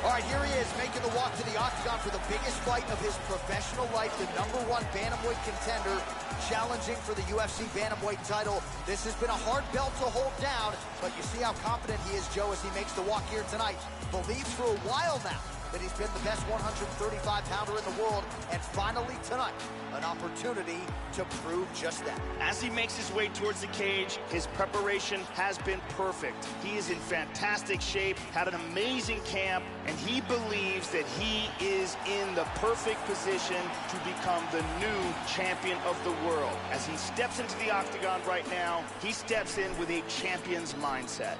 All right, here he is, making the walk to the octagon for the biggest fight of his professional life, the #1 bantamweight contender, challenging for the UFC Bantamweight title. This has been a hard belt to hold down, but you see how confident he is, Joe, as he makes the walk here tonight. Believes for a while now that he's been the best 135-pounder in the world, and finally tonight, an opportunity to prove just that. As he makes his way towards the cage, his preparation has been perfect. He is in fantastic shape, had an amazing camp, and he believes that he is in the perfect position to become the new champion of the world. As he steps into the octagon right now, he steps in with a champion's mindset.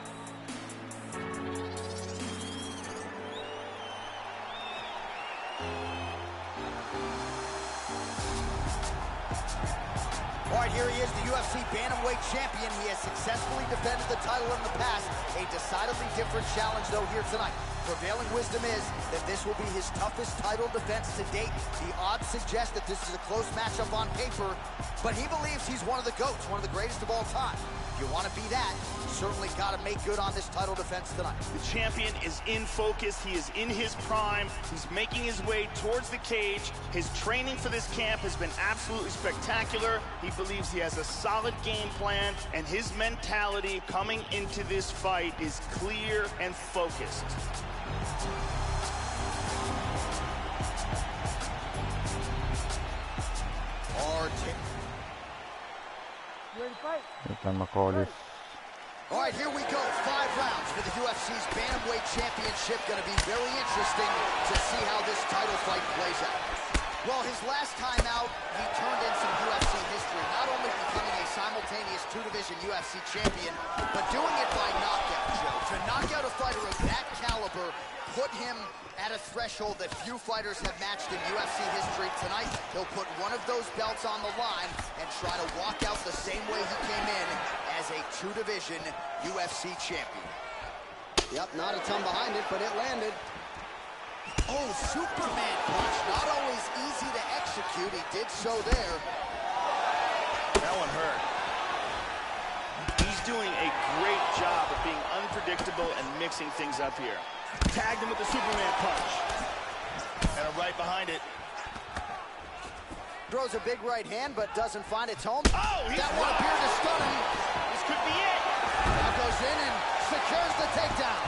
All right, here he is, the UFC Bantamweight champion. He has successfully defended the title in the past. A decidedly different challenge, though, here tonight. Prevailing wisdom is that this will be his toughest title defense to date. The odds suggest that this is a close matchup on paper, but he believes he's one of the GOATs, one of the greatest of all time. If you want to be that, you certainly got to make good on this title defense tonight. The champion is in focus. He is in his prime. He's making his way towards the cage. His training for this camp has been absolutely spectacular. He believes he has a solid game plan, and his mentality coming into this fight is clear and focused. All right, here we go. 5 rounds for the UFC's Bantamweight Championship. Going to be very interesting to see how this title fight plays out. Well, his last time out, he turned in some UFC history, not only becoming a simultaneous two-division UFC champion, but doing it by knockout, Joe. To knock out a fighter of that caliber put him at a threshold that few fighters have matched in UFC history. Tonight, he'll put one of those belts on the line and try to walk out the same way he came in as a two-division UFC champion. Yep, not a ton behind it, but it landed. Oh, Superman punch. Not always easy to execute. He did so there. That one hurt. He's doing a great job of being unpredictable and mixing things up here. Tagged him with the Superman punch. And a right behind it. Throws a big right hand, but doesn't find its home. Oh, that one appeared to stun him. This could be it. Now goes in and secures the takedown.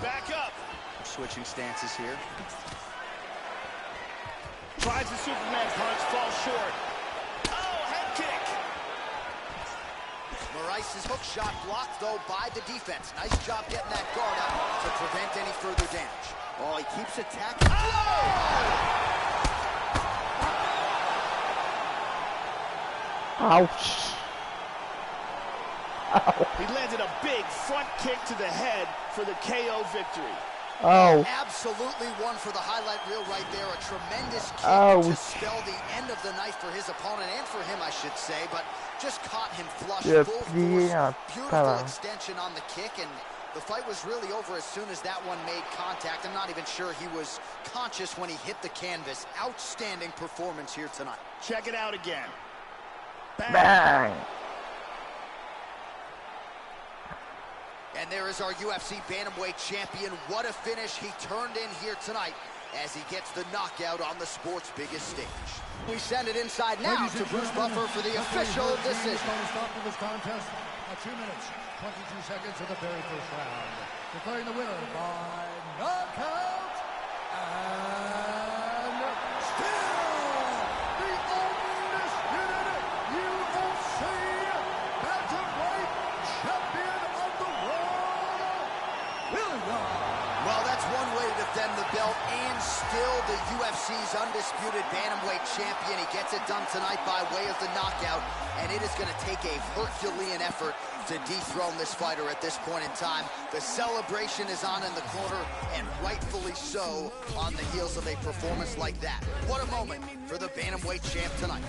Back up. Switching stances here. Tries the Superman punch, falls short. Oh, head kick. Moraes' hook shot blocked, though, by the defense. Nice job getting that guard up to prevent any further damage. Oh, he keeps attacking. Ouch. He landed a big front kick to the head for the KO victory. Oh. Absolutely one for the highlight reel right there. A tremendous kick to spell the end of the night for his opponent and for him, I should say, but just caught him flush, full force. Beautiful extension on the kick, and the fight was really over as soon as that one made contact. I'm not even sure he was conscious when he hit the canvas. Outstanding performance here tonight. Check it out again. Bang. Bang. And there is our UFC Bantamweight champion. What a finish he turned in here tonight as he gets the knockout on the sport's biggest stage. We send it inside now to Bruce Buffer for the official decision. Stop of this contest at 2 minutes, 22 seconds of the very first round. Declaring the winner by knockout and still the undisputed UFC Bantamweight champion of the world, William. Well, that's one way to defend the belt and still the UFC's undisputed Bantamweight champion. He gets it done tonight by way of the knockout, and it is going to take a Herculean effort to dethrone this fighter at this point in time. The celebration is on in the corner, and rightfully so on the heels of a performance like that. What a moment for the Bantamweight champ tonight.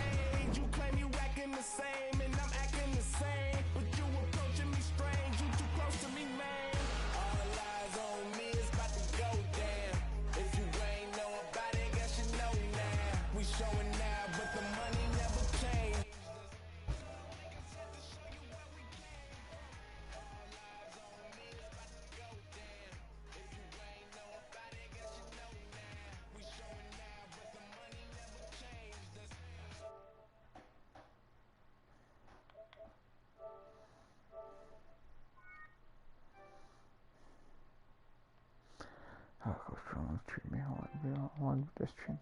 Oh, treat me how I want this stream.